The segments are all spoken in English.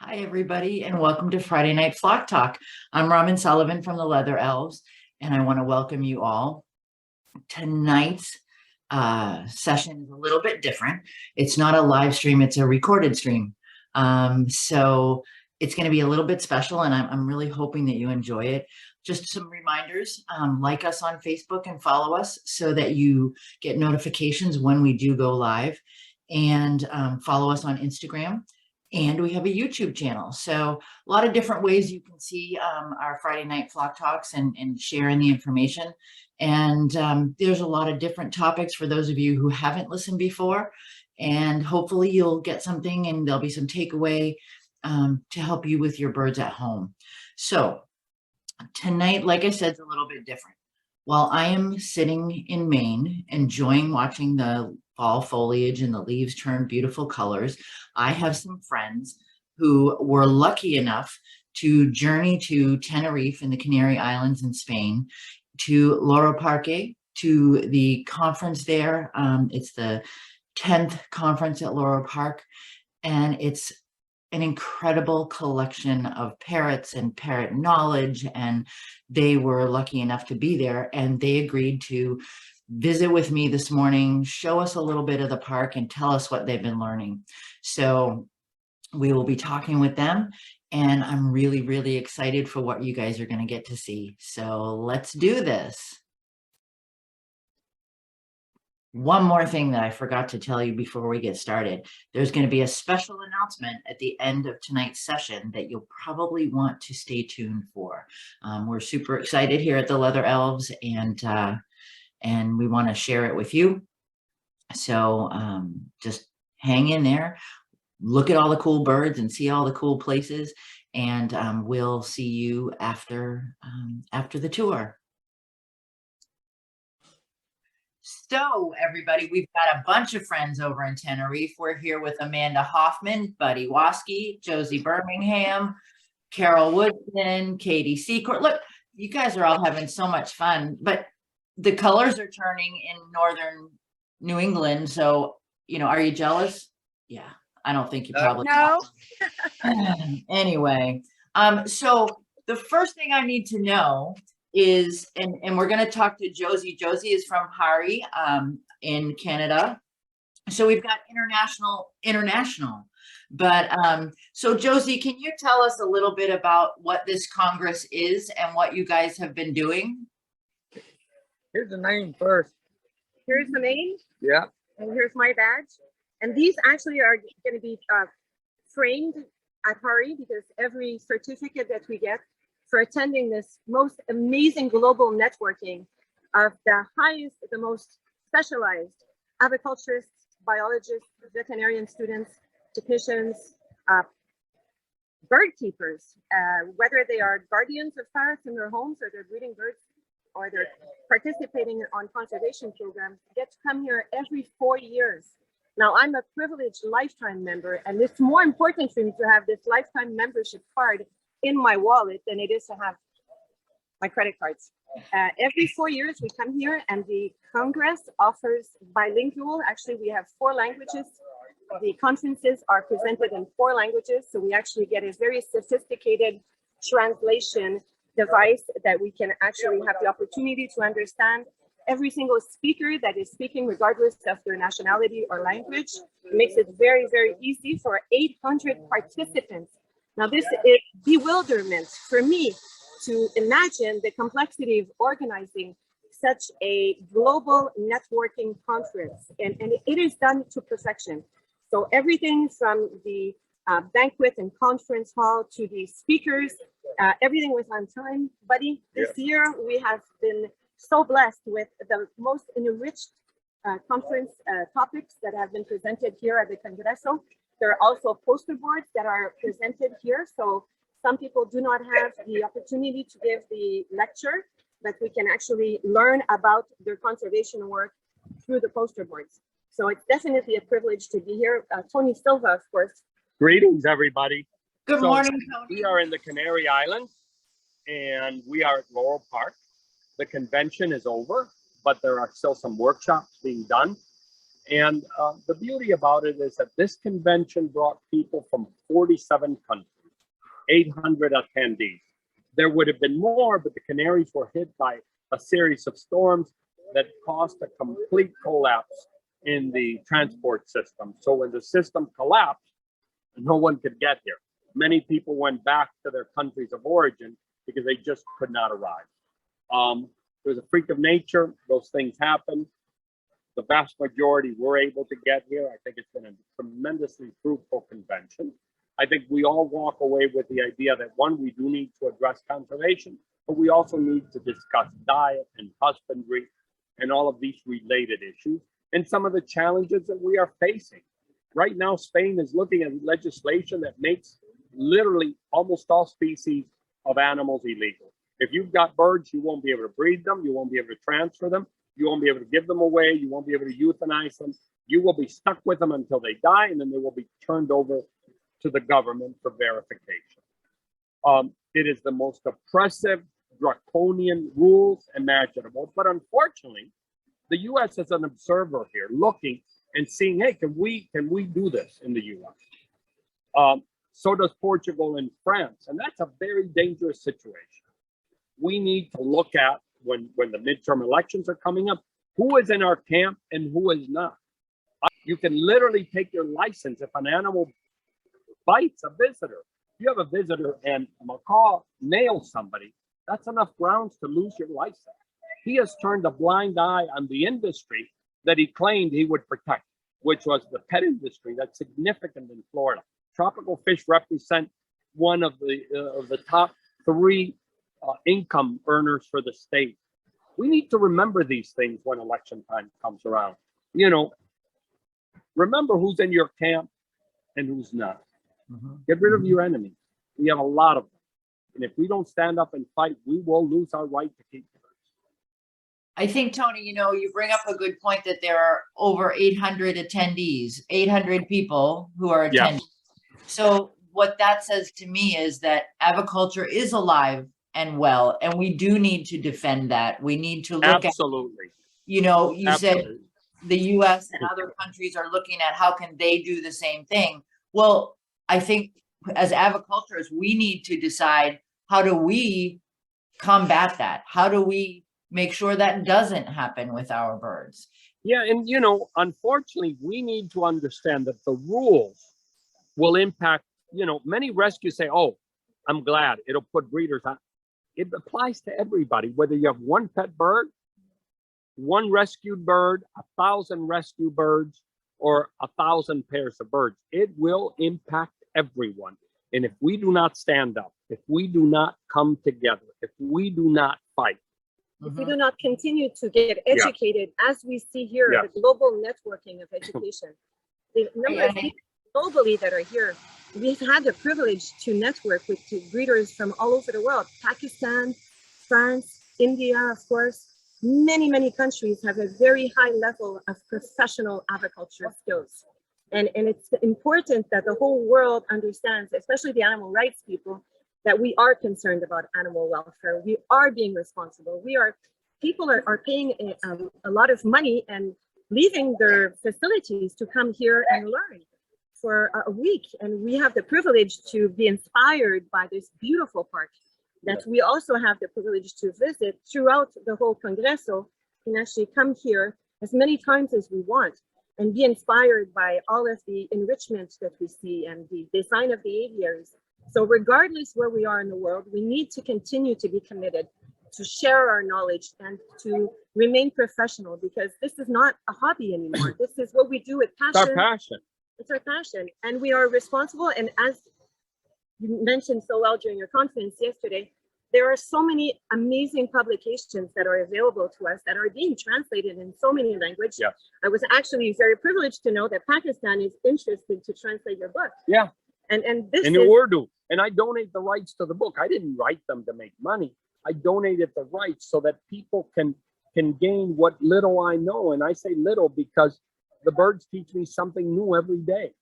Hi, everybody, and welcome to Friday Night Flock Talk. I'm Robin Sullivan from the Leather Elves, and I want to welcome you all. Tonight's session is a little bit different. It's not a live stream, it's a recorded stream. So it's going to be a little bit special, and I'm really hoping that you enjoy it. Just some reminders, like us on Facebook and follow us so that you get notifications when we do go live, and follow us on Instagram. And we have a YouTube channel. So a lot of different ways you can see our Friday night flock talks and sharing the information. And there's a lot of different topics for those of you who haven't listened before. And hopefully you'll get something and there'll be some takeaway to help you with your birds at home. So tonight, like I said, is a little bit different. While I am sitting in Maine, enjoying watching the fall foliage and the leaves turn beautiful colors, I have some friends who were lucky enough to journey to Tenerife in the Canary Islands in Spain, to Loro Parque, to the conference there. It's the 10th conference at Loro Parque, and it's an incredible collection of parrots and parrot knowledge, and they were lucky enough to be there, and they agreed to visit with me this morning, show us a little bit of the park, and tell us what they've been learning. So we will be talking with them, and I'm really excited for what you guys are going to get to see. So let's do this. One more thing that I forgot to tell you before we get started. There's going to be a special announcement at the end of tonight's session that you'll probably want to stay tuned for. We're super excited here at the Leather Elves, and we want to share it with you. So just hang in there, look at all the cool birds and see all the cool places, and we'll see you after the tour. So everybody, we've got a bunch of friends over in Tenerife. We're here with Amanda Hoffman, Buddy Waskey, Josie Birmingham, Carol Woodson, Katie Secord. Look, you guys are all having so much fun, but the colors are turning in northern New England. So, are you jealous? Yeah, I don't think you probably No. Anyway, so the first thing I need to know is, and we're going to talk to Josie. Josie is from Hari in Canada. So we've got international. But so Josie, can you tell us a little bit about what this Congress is and what you guys have been doing? Here's the name first. Here's the name. Yeah. And here's my badge. And these actually are going to be framed at Hari, because every certificate that we get for attending this most amazing global networking of the highest, the most specialized aviculturists, biologists, veterinarian students, technicians, bird keepers, whether they are guardians of parrots in their homes or they're breeding birds or they're participating on conservation programs, get to come here every 4 years. Now, I'm a privileged lifetime member, and it's more important for me to have this lifetime membership card in my wallet than it is to have my credit cards. Every 4 years we come here, and the Congress offers bilingual. Actually, we have 4 languages. The conferences are presented in 4 languages, so we actually get a very sophisticated translation device that we can actually have the opportunity to understand every single speaker that is speaking, regardless of their nationality or language. It makes it very easy for 800 participants. Now, this is bewilderment for me to imagine the complexity of organizing such a global networking conference, and it is done to perfection. So everything from the banquet and conference hall to the speakers, everything was on time. Buddy, this year we have been so blessed with the most enriched conference topics that have been presented here at the Congreso. There are also poster boards that are presented here. So some people do not have the opportunity to give the lecture, but we can actually learn about their conservation work through the poster boards. So it's definitely a privilege to be here. Tony Silva, of course. Greetings, everybody. Good morning, Tony. We are in the Canary Islands, and we are at Loro Parque. The convention is over, but there are still some workshops being done. And the beauty about it is that this convention brought people from 47 countries, 800 attendees. There would have been more, but the Canaries were hit by a series of storms that caused a complete collapse in the transport system. So when the system collapsed, no one could get here. Many people went back to their countries of origin because they just could not arrive. It was a freak of nature. Those things happen. The vast majority were able to get here. I think it's been a tremendously fruitful convention. I think we all walk away with the idea that, one, we do need to address conservation, but we also need to discuss diet and husbandry and all of these related issues and some of the challenges that we are facing. Right now, Spain is looking at legislation that makes literally almost all species of animals illegal. If you've got birds, you won't be able to breed them. You won't be able to transfer them. You won't be able to give them away. You won't be able to euthanize them. You will be stuck with them until they die, and then they will be turned over to the government for verification. It is the most oppressive, draconian rules imaginable. But unfortunately, the U.S. is an observer here, looking and seeing, hey, can we do this in the U.S.? So does Portugal and France, and that's a very dangerous situation. We need to look at, when the midterm elections are coming up, who is in our camp and who is not. You can literally take your license if an animal bites a visitor. If you have a visitor and a macaw nails somebody, that's enough grounds to lose your license. He has turned a blind eye on the industry that he claimed he would protect, which was the pet industry that's significant in Florida. Tropical fish represent one of the top 3 income earners for the state. We need to remember these things when election time comes around. You know, remember who's in your camp and who's not. Get rid of your enemies. We have a lot of them. And if we don't stand up and fight, we will lose our right to keep birds. I think, Tony, you bring up a good point that there are over 800 attendees, 800 people who are attending. Yeah. So what that says to me is that aviculture is alive and well, and we do need to defend that. We need to look Absolutely. You Absolutely. Said the US and other countries are looking at how can they do the same thing. Well, I think as aviculturists, we need to decide, how do we combat that? How do we make sure that doesn't happen with our birds? Yeah, and unfortunately, we need to understand that the rules will impact, many rescues say, oh, I'm glad it'll put breeders on. It applies to everybody, whether you have one pet bird, one rescued bird, 1,000 rescue birds, or 1,000 pairs of birds. It will impact everyone. And if we do not stand up, if we do not come together, if we do not fight, if we do not continue to get educated, as we see here, the global networking of education, the number of people globally that are here, we've had the privilege to network with breeders from all over the world. Pakistan, France, India, of course. Many, many countries have a very high level of professional aviculture skills. And it's important that the whole world understands, especially the animal rights people, that we are concerned about animal welfare. We are being responsible. People are paying a lot of money and leaving their facilities to come here and learn for a week. And we have the privilege to be inspired by this beautiful park that we also have the privilege to visit throughout the whole Congreso. We can actually come here as many times as we want and be inspired by all of the enrichment that we see and the design of the aviaries. So regardless where we are in the world, we need to continue to be committed to share our knowledge and to remain professional, because this is not a hobby anymore. This is what we do with passion. It's our passion. It's our passion. And we are responsible. And as you mentioned so well during your conference yesterday, there are so many amazing publications that are available to us that are being translated in so many languages. Yes. I was actually very privileged to know that Pakistan is interested to translate your book. Yeah. And this in is Urdu. And I donate the rights to the book. I didn't write them to make money. I donated the rights so that people can gain what little I know. And I say little because the birds teach me something new every day.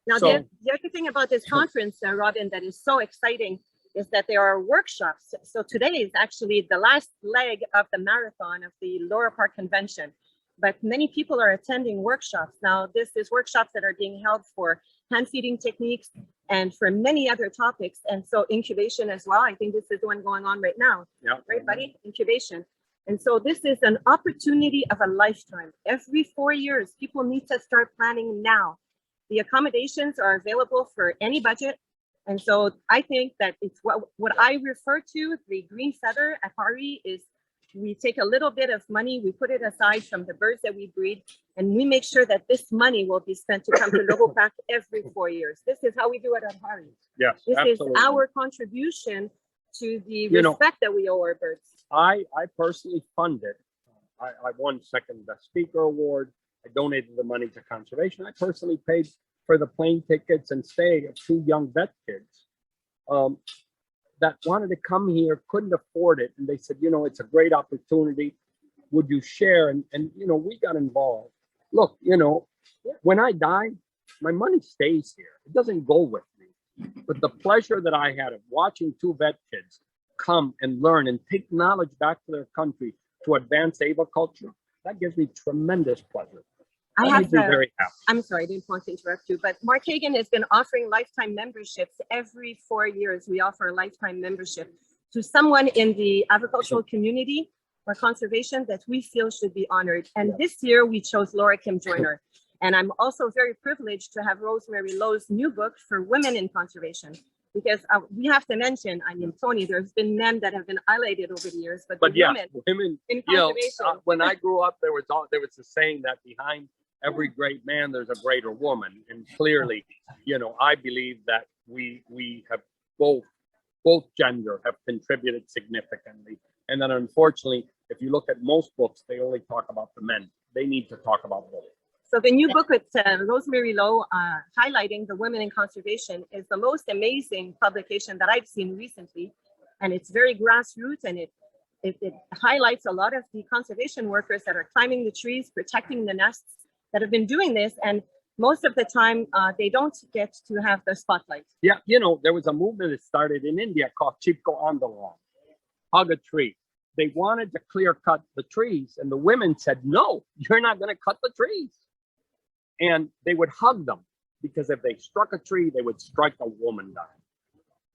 Now, the other thing about this conference, Robin, that is so exciting is that there are workshops. So today is actually the last leg of the marathon of the Loro Parque convention. but many people are attending workshops. Now, this is workshops that are being held for hand feeding techniques and for many other topics. And so incubation as well. I think this is the one going on right now. Yeah. Right, buddy? Incubation. And so this is an opportunity of a lifetime. Every 4 years, people need to start planning now. The accommodations are available for any budget. And so I think that it's what I refer to, the green feather at Hari, is we take a little bit of money, we put it aside from the birds that we breed, and we make sure that this money will be spent to come to Loro Parque every 4 years. This is how we do it at Hari. Yes, This absolutely. is our contribution to the respect that we owe our birds. I personally funded. I won second best speaker award. I donated the money to conservation. I personally paid for the plane tickets and stay of 2 young vet kids that wanted to come here, couldn't afford it. And they said, you know, it's a great opportunity. Would you share? And you know, we got involved. Look, you know, when I die, my money stays here. It doesn't go with me. But the pleasure that I had of watching 2 vet kids come and learn and take knowledge back to their country to advance aviculture, that gives me tremendous pleasure. Very happy. I'm sorry, I didn't want to interrupt you, but Mark Hagan has been offering lifetime memberships every 4 years. We offer a lifetime membership to someone in the agricultural community or conservation that we feel should be honored. And this year we chose Laura Kim Joyner. And I'm also very privileged to have Rosemary Lowe's new book for women in conservation. Because we have to mention, I mean, Tony, there's been men that have been highlighted over the years, but yeah, women in conservation. conservation. When I grew up, there was a saying that behind every great man, there's a greater woman. And clearly, you know, I believe that we have both gender have contributed significantly. And then unfortunately, if you look at most books, they only talk about the men. They need to talk about both. So the new book with Rosemary Lowe highlighting the women in conservation is the most amazing publication that I've seen recently. And it's very grassroots, and it highlights a lot of the conservation workers that are climbing the trees, protecting the nests, that have been doing this. And most of the time, they don't get to have the spotlight. Yeah, you know, there was a movement that started in India called Chipko Andolan, hug a tree. They wanted to clear cut the trees, and the women said, no, you're not going to cut the trees. And they would hug them, because if they struck a tree, they would strike a woman down.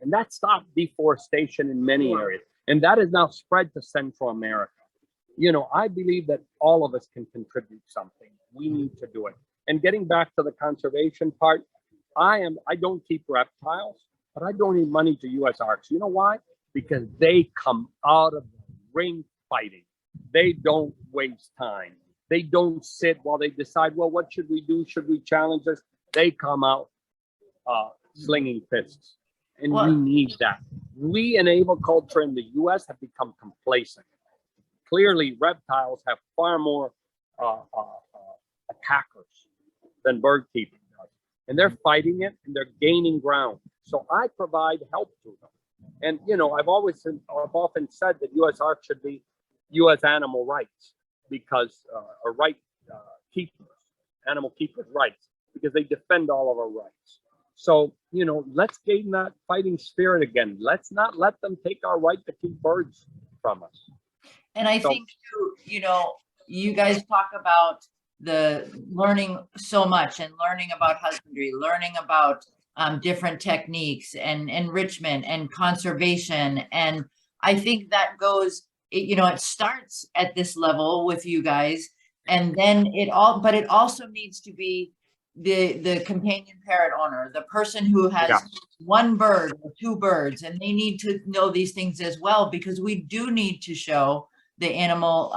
And that stopped deforestation in many areas. And that has now spread to Central America. You know, I believe that all of us can contribute something. We need to do it. And getting back to the conservation part, I don't keep reptiles, but I donate money to U.S. Arcs. You know why? Because they come out of the ring fighting. They don't waste time. They don't sit while they decide, well, what should we do? Should we challenge this? They come out slinging fists. And we need that. We in aviculture in the U.S. have become complacent. Clearly, reptiles have far more attackers than bird keeping does. And they're fighting it, and they're gaining ground. So I provide help to them. And, you know, I've often said that U.S. Arc should be U.S. animal rights, because animal keepers' rights, because they defend all of our rights. So, you know, let's gain that fighting spirit again. Let's not let them take our right to keep birds from us. And I think, too, you know, you guys talk about the learning so much, and learning about husbandry, learning about different techniques and enrichment and conservation. And I think that goes, you know, it starts at this level with you guys, and then but it also needs to be the companion parrot owner, the person who has 1 bird or 2 birds, and they need to know these things as well, because we do need to show the animal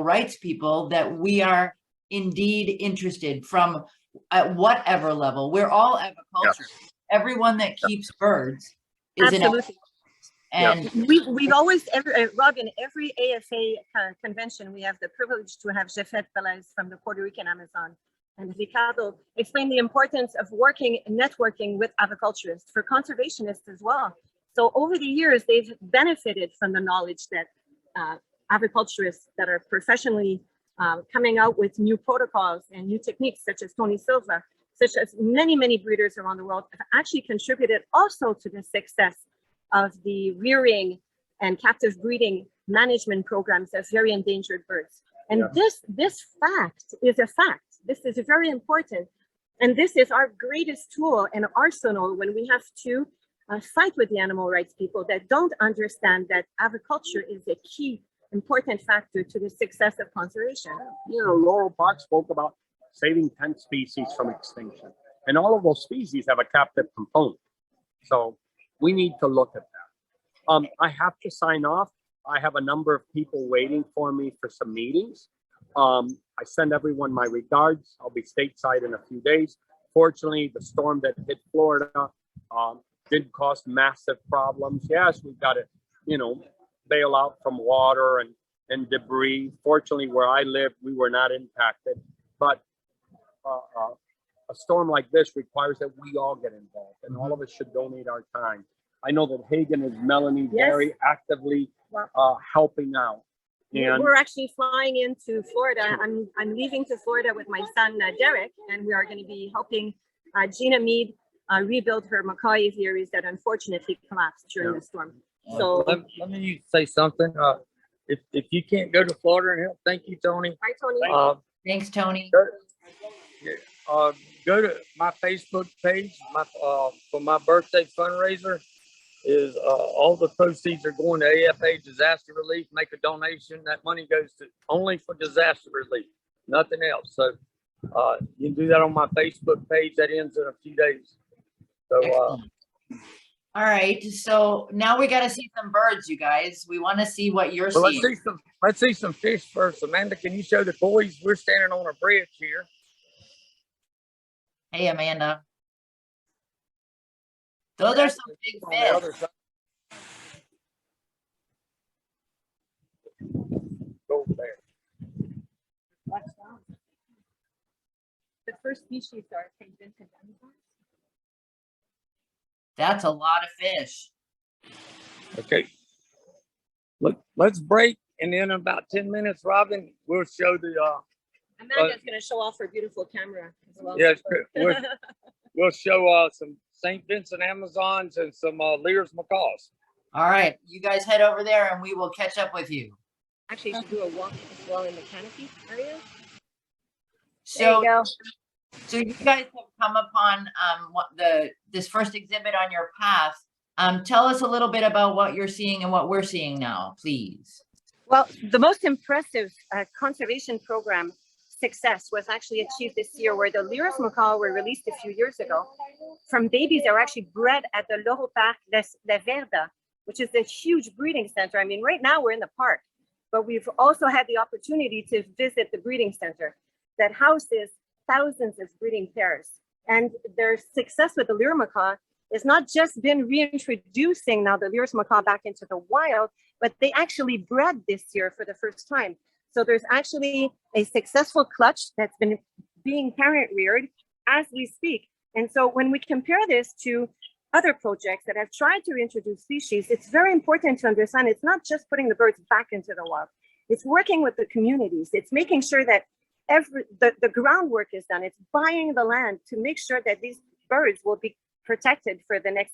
rights people that we are indeed interested from at whatever level. We're all aviculture. Everyone that keeps birds is Absolutely. And we've always, Robin, every AFA convention, we have the privilege to have Jeffet Velez from the Puerto Rican Amazon and Ricardo explain the importance of networking with aviculturists, for conservationists as well. So over the years, they've benefited from the knowledge that aviculturists that are professionally coming out with new protocols and new techniques, such as Tony Silva, such as many, many breeders around the world, have actually contributed also to the success of the rearing and captive breeding management programs of very endangered birds. And Yeah. this fact is a fact. This is very important. And this is our greatest tool and arsenal when we have to fight with the animal rights people that don't understand that aviculture is a key important factor to the success of conservation. You know, Loro Parque spoke about saving 10 species from extinction. And all of those species have a captive component. So we need to look at that. I have to sign off. I have a number of people waiting for me for some meetings. I send everyone my regards. I'll be stateside in a few days. Fortunately, the storm that hit Florida did cause massive problems. Yes, we've got to, you know, bail out from water and debris. Fortunately, where I live, we were not impacted. But a storm like this requires that we all get involved, and all of us should donate our time. I know that Hagen and Melanie very actively helping out. And we're actually flying into Florida. I'm leaving to Florida with my son Derek, and we are going to be helping Gina Mead rebuild her macaw aviaries that unfortunately collapsed during the storm. So let me say something. If you can't go to Florida and help, thank you, Tony. hi, Tony. Thanks, Tony. Go to my Facebook page. For my birthday fundraiser is all the proceeds are going to AFA disaster relief. Make a donation. That money goes to only for disaster relief, nothing else. So you can do that on my Facebook page. That ends in a few days. So All right, so now we got to see some birds, you guys. We want to see what you're well, seeing. let's see some fish first. Amanda, can you show the boys? We're standing on a bridge here. Hey, Amanda. Those are some big On the fish. other side. Go there. The first species are St. Vincent Amazons. That's a lot of fish. Okay. Let's break, and then in about 10 minutes, Robin, we'll show the Amanda's going to show off her beautiful camera as well. yes, we'll show some St. Vincent Amazons and some Lear's macaws. All right, you guys head over there and we will catch up with you. Actually, you should do a walk as well in the canopy area. So, There you go. so you guys have come upon this first exhibit on your path. Tell us a little bit about what you're seeing and what we're seeing now, please. Well, the most impressive conservation program success was actually achieved this year, where the Lear's macaw were released a few years ago from babies that were actually bred at the Loro Parque, Verda, which is a huge breeding center. I mean, right now we're in the park, but we've also had the opportunity to visit the breeding center that houses thousands of breeding pairs. And their success with the Lear macaw has not just been reintroducing now the Lear's macaw back into the wild, but they actually bred this year for the first time. So there's actually a successful clutch that's been being parent reared as we speak. And so when we compare this to other projects that have tried to reintroduce species, it's very important to understand it's not just putting the birds back into the wild. It's working with the communities. It's making sure that the groundwork is done. It's buying the land to make sure that these birds will be protected for the next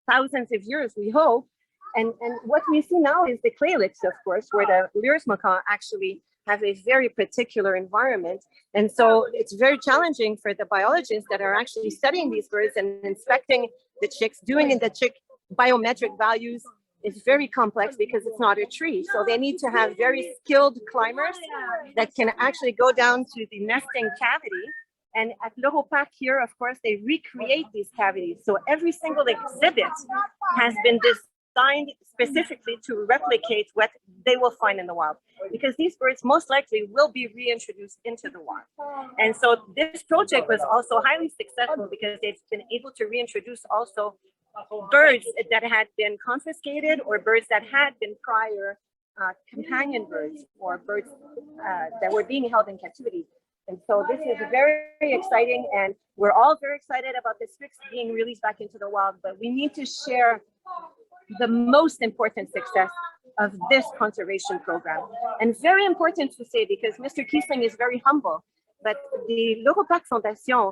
thousands of years, we hope. And what we see now is the clay licks, of course, where the Lear's macaw actually have a very particular environment. And so it's very challenging for the biologists that are actually studying these birds and inspecting the chicks, doing the chick biometric values is very complex because it's not a tree. So they need to have very skilled climbers that can actually go down to the nesting cavity. And at Loro Parque here, of course, they recreate these cavities. So every single exhibit has been designed specifically to replicate what they will find in the wild, because these birds most likely will be reintroduced into the wild. And so this project was also highly successful because they've been able to reintroduce also birds that had been confiscated or birds that had been prior companion birds or birds that were being held in captivity. And so this is very, very exciting, and we're all very excited about the Spix being released back into the wild, but we need to share the most important success of this conservation program. And very important to say, because Mr. Kiesling is very humble, but the Loro Parque Foundation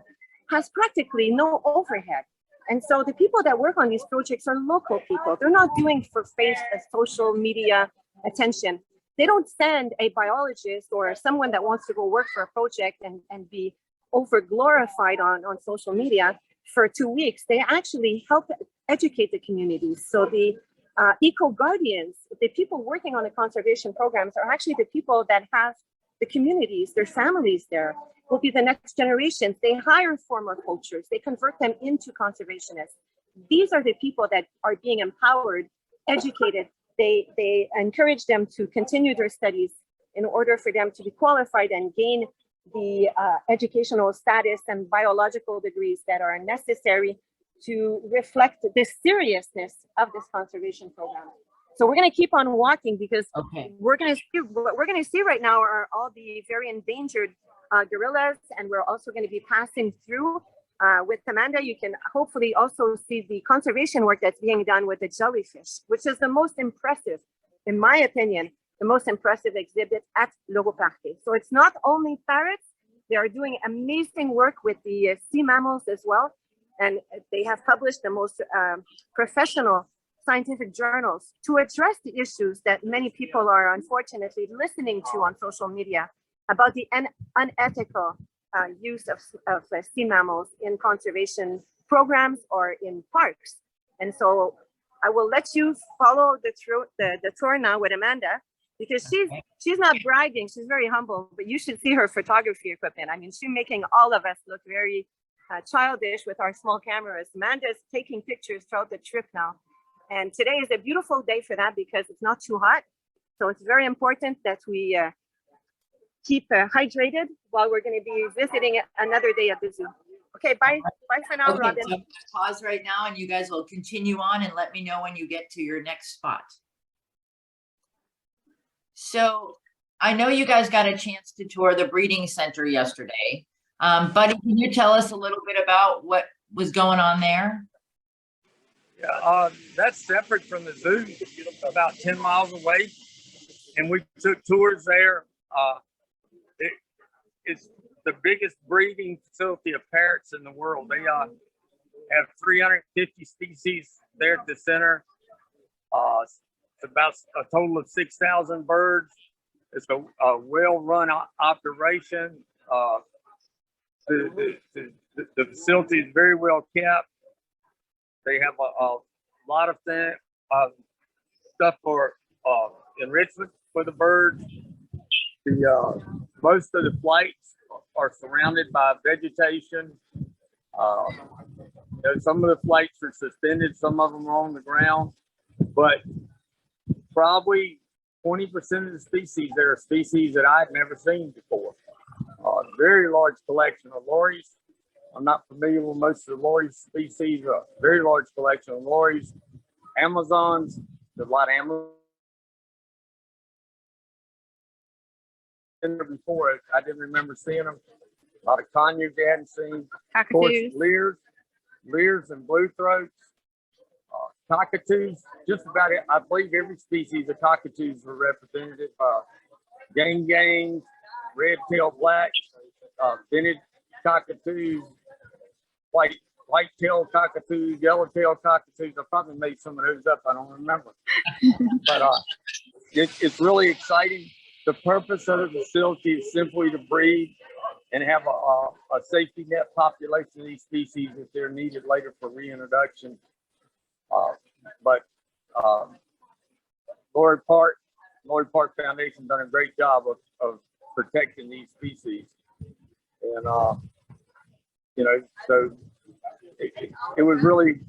has practically no overhead. And so the people that work on these projects are local people. They're not doing for social media attention. they don't send a biologist or someone that wants to go work for a project and be over glorified on social media for 2 weeks. They actually help educate the communities. So the eco guardians, the people working on the conservation programs, are actually the people that have the communities, their families there, will be the next generations. They hire former poachers, they convert them into conservationists. These are the people that are being empowered, educated. They encourage them to continue their studies in order for them to be qualified and gain the educational status and biological degrees that are necessary to reflect the seriousness of this conservation program. So we're going to keep on walking, because we're going to see, what we're going to see right now are all the very endangered gorillas, and we're also going to be passing through with Amanda. You can hopefully also see the conservation work that's being done with the jellyfish, which is the most impressive, in my opinion, the most impressive exhibit at Loro Parque. So it's not only parrots, they are doing amazing work with the sea mammals as well. And they have published the most professional scientific journals to address the issues that many people are unfortunately listening to on social media about the unethical use of sea mammals in conservation programs or in parks. And so I will let you follow the tour now with Amanda, because she's not bragging, she's very humble, but you should see her photography equipment. I mean, she's making all of us look very childish with our small cameras. Amanda's taking pictures throughout the trip now. And today is a beautiful day for that because it's not too hot. So it's very important that we keep hydrated while we're going to be visiting another day at the zoo. Okay, bye. Bye for now, Robin. So I'm going to pause right now, and you guys will continue on and let me know when you get to your next spot. So I know you guys got a chance to tour the breeding center yesterday. Buddy, can you tell us a little bit about what was going on there? Yeah, that's separate from the zoo, about 10 miles away. And we took tours there. It's the biggest breeding facility of parrots in the world. They have 350 species there at the center. It's about a total of 6,000 birds. It's a well-run operation. The facility is very well kept. They have a lot of stuff for enrichment for the birds. Most of the flights are surrounded by vegetation. Some of the flights are suspended, some of them are on the ground, but probably 20% of the species there are species that I've never seen before. Very large collection of lories. I'm not familiar with most of the lory species. Very large collection of lories. Amazons, there's a lot of Amazons. Before, I didn't remember seeing them. A lot of conyers you hadn't seen. Of course, leers and blue throats. Cockatoos, just about it. I believe every species of cockatoos were represented. Gangs, red-tailed black, vintage cockatoos, white-tailed cockatoos, yellow-tailed cockatoos. I probably made some of those up. I don't remember. But it's really exciting. The purpose of the facility is simply to breed and have a safety net population of these species if they're needed later for reintroduction. But Loro Parque Foundation done a great job of protecting these species, and so it was really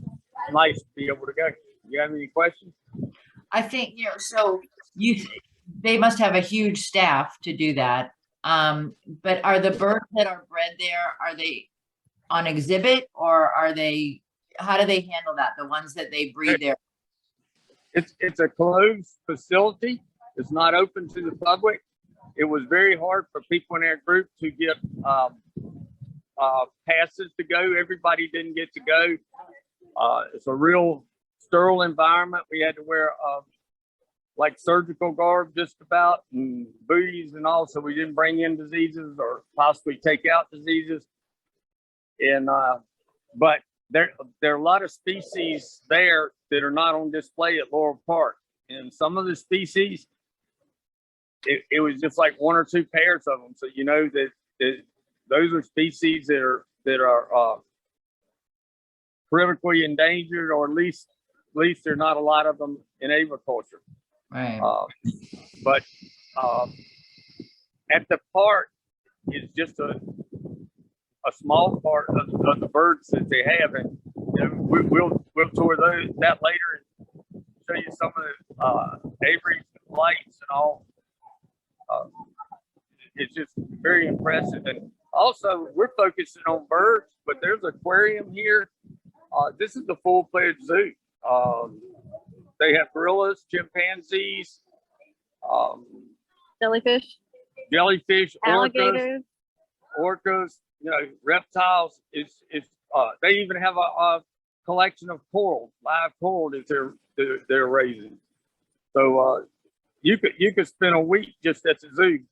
nice to be able to go. You have any questions? I think so they must have a huge staff to do that. But are the birds that are bred there, are they on exhibit, or are they? How do they handle that? The ones that they breed there? It's a closed facility. It's not open to the public. It was very hard for people in our group to get passes to go. Everybody didn't get to go. It's a real sterile environment. We had to wear like surgical garb just about, and booties and all, so we didn't bring in diseases or possibly take out diseases. And but there are a lot of species there that are not on display at Loro Parque, and some of the species it was just like one or two pairs of them. So you know that those are species that are critically endangered, or at least there are not a lot of them in aviculture. Right. But at the park is just a small part of the birds that they have, and you know, we'll tour that later and show you some of the Avery lights and all. It's just very impressive, and also we're focusing on birds, but there's an aquarium here. This is the full-fledged zoo. They have gorillas, chimpanzees, Jellyfish, jellyfish, alligators. orcas, you know, reptiles. They even have a collection of coral, live coral that they're raising. So you could spend a week just at the zoo.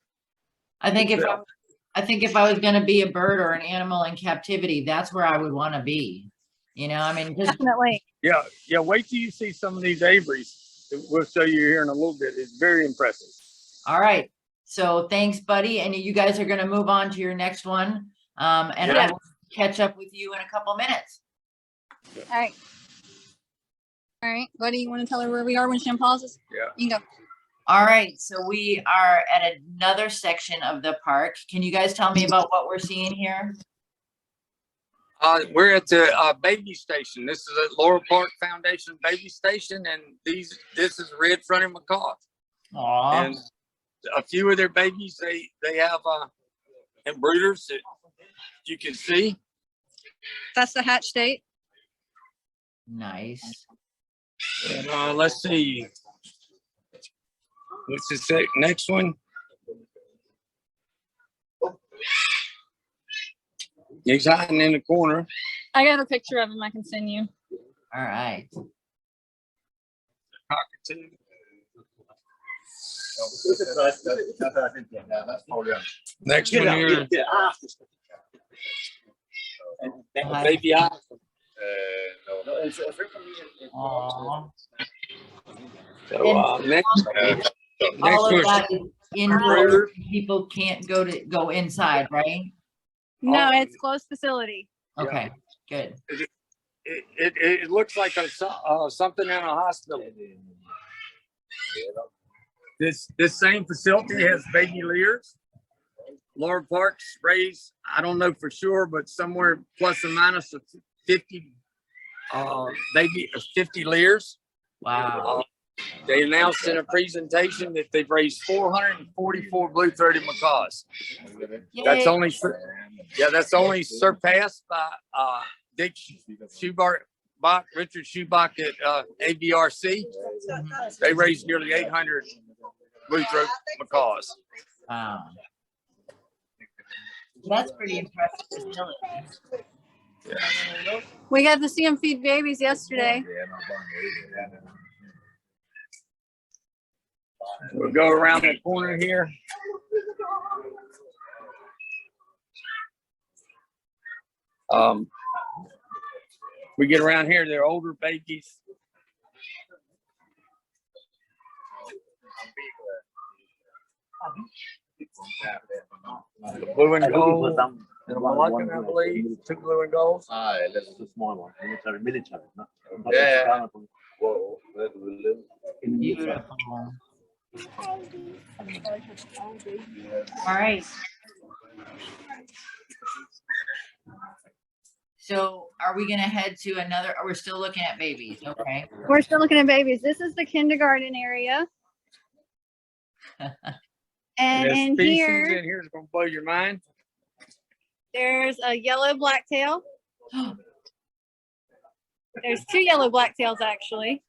I think if I was going to be a bird or an animal in captivity, that's where I would want to be. You know, I mean, just Definitely. Yeah. Wait till you see some of these Averys. We'll show you here in a little bit. It's very impressive. all right. So thanks, buddy. And you guys are going to move on to your next one. And I will catch up with you in a couple minutes. All right. All right, buddy, you want to tell her where we are when Shem pauses? Yeah. You can go. All right. So we are at another section of the park. Can you guys tell me about what we're seeing here? We're at the baby station. This is a Loro Parque Foundation baby station, and this is red-fronted macaws. Aw. And a few of their babies, they have inbreeders that you can see. That's the hatch date. Nice. And let's see. What's the next one? He's hiding in the corner. I got a picture of him I can send you. All right. Cockatoo. Next one here. Baby eye. Aw. So next All of one. that is indoors. People can't go inside, right? No, it's closed facility. Okay, good. It looks like something in a hospital. This same facility has baby leers. Loro Parque's raised, I don't know for sure, but somewhere plus or minus 50 50 leers. Wow. They announced in a presentation that they've raised 444 blue-throated macaws. That's Yay. that's only surpassed by Dick Schubach, Richard Schubach at AVRC. They raised nearly 800 blue-throat macaws. Wow. That's pretty impressive. We got to see him feed babies yesterday. We'll go around the corner here. We get around here, they're older babies. The blue and gold, and a Mollucan, I believe, 2 blue and golds. That's the small one. Military, no? Yeah. Beautiful. All right. So are we going to head to another, we're still looking at babies. Okay. We're still looking at babies. This is the kindergarten area. And There's in species here, in here is gonna blow your mind. there's a yellow blacktail. There's 2 yellow blacktails actually.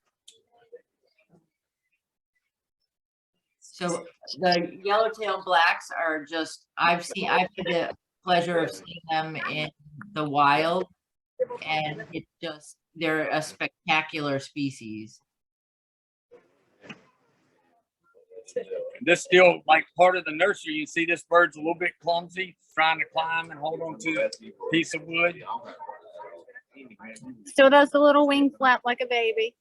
So the yellowtail blacks are just, I've had the pleasure of seeing them in the wild, and it's just, they're a spectacular species. This still like part of the nursery. You see this bird's a little bit clumsy, trying to climb and hold on to a piece of wood. Still does the little wing flap like a baby.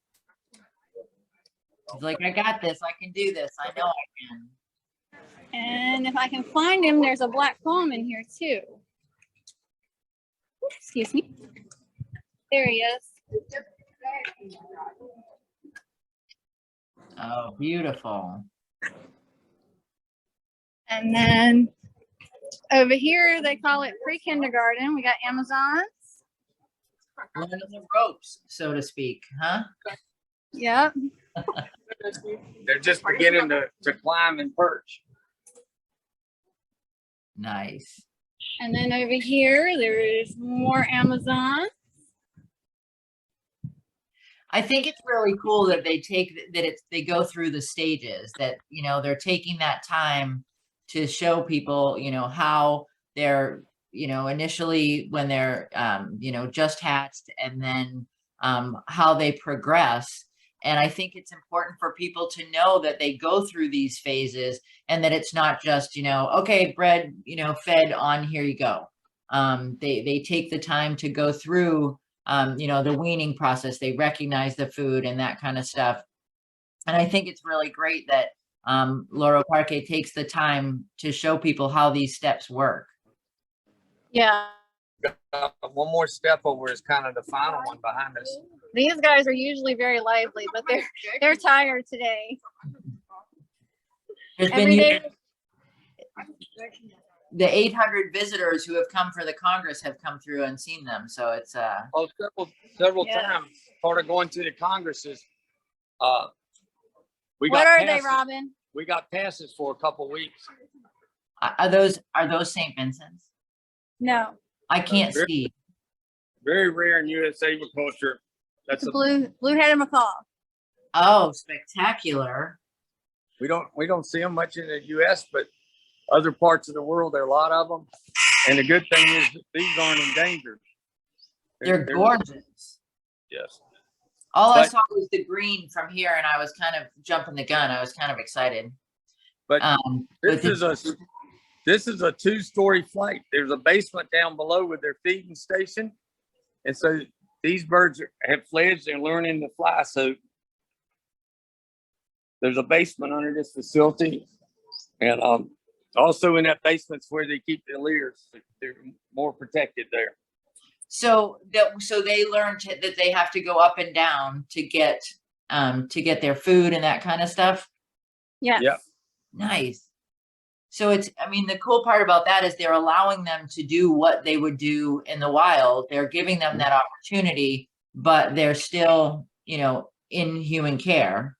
It's like, I got this, I can do this, I know I can. then if I can find him, there's a black palm in here too. Excuse me. There he is. Oh, beautiful. And then over here, they call it pre-kindergarten. We got Amazons. Learning the ropes, so to speak, huh? Yep. They're just beginning to climb and perch. Nice. And then over here, there is more Amazons. I think it's really cool that they take that they go through the stages, that, you know, they're taking that time to show people, you know, how they're, you know, initially when they're, you know, just hatched, and then how they progress. And I think it's important for people to know that they go through these phases, and that it's not just, you know, okay, bred, you know, fed on, here you go. They take the time to go through, you know, the weaning process. They recognize the food and that kind of stuff. And I think it's really great that Loro Parque takes the time to show people how these steps work. Yeah. One more step over is kind of the final one behind us. These guys are usually very lively, but they're tired today. There's Every been day. the 800 visitors who have come for the Congress have come through and seen them. So it's Oh, several Yeah. times. Part of going to the Congresses. We What got are they, passes- Robin? We got passes for a couple weeks. are those St. Vincent's? No, I can't Very- see. Very rare in U.S. agriculture. That's it's a blue-headed macaw. Oh, spectacular. we don't see them much in the U.S., but other parts of the world, there are a lot of them. And the good thing is that these aren't endangered. They're gorgeous. Yes. All I But- saw was the green from here, and I was kind of jumping the gun. I was kind of excited. But But this is a two-story flight. There's a basement down below with their feeding station. And so these birds have fledged and learning to fly. So there's a basement under this facility. And also in that basement's where they keep their leaders. They're more protected there. so they learned that they have to go up and down to get their food and that kind of stuff. Yes. Yep. Nice. So it's, I mean, the cool part about that is they're allowing them to do what they would do in the wild. They're giving them that opportunity, but they're still, you know, in human care.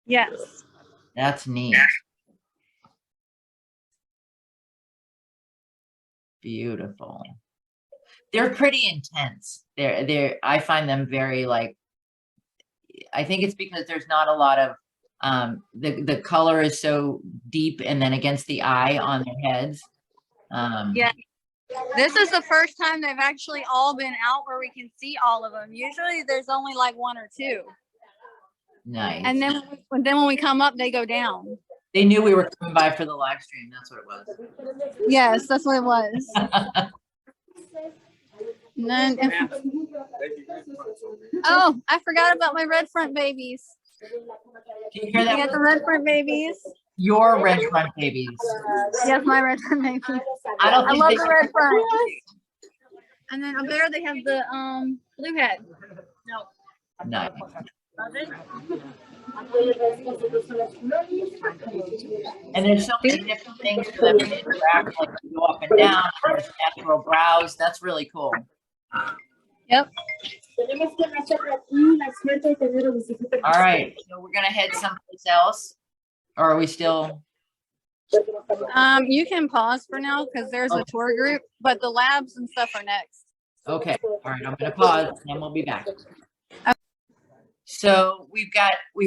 Yes. That's neat. Beautiful. They're pretty intense. I find them very, like, I think it's because there's not a lot of the color is so deep, and then against the eye on their heads. Yeah. This is the first time they've actually all been out where we can see all of them. Usually there's only like one or two. Nice. And then when we come up, they go down. They knew we were coming by for the live stream. That's what it was. Yes, that's what it was. And then oh, I forgot about my red front babies. Do you hear We got that? the red front babies. Your red front babies. Yes, my red front babies. I don't I think love they the red front. And then up there they have the blue head. Nice. And there's so many different things for them to interact, like to go up and down, there's natural browse. That's really cool. Yep. All right, so we're gonna head someplace else, or are we still? You can pause for now because there's a tour group, but the labs and stuff are next. Okay, all right, I'm gonna pause and then we'll be back. So we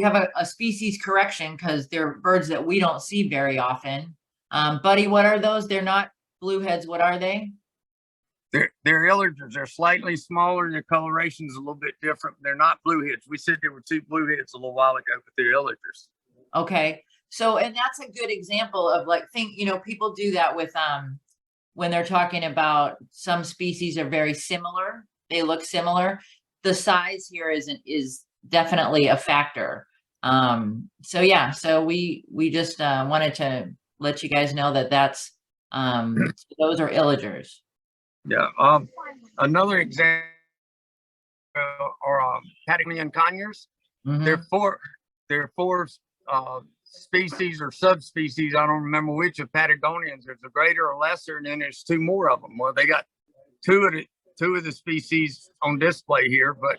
have a species correction because they're birds that we don't see very often. Buddy, what are those? They're not blueheads. What are they? They're illegals. They're slightly smaller and their coloration is a little bit different. They're not blueheads. We said there were two blueheads a little while ago, but they're illegals. Okay. So, and that's a good example of, like, people do that with, when they're talking about some species are very similar, they look similar. The size here is definitely a factor. So yeah, so we just wanted to let you guys know that that's those are illagers. Yeah. Another example are Patagonian conures. Mhm. There are four species or subspecies. I don't remember which of Patagonians. There's a greater or lesser, and then there's two more of them. Well, they got two of the species on display here, but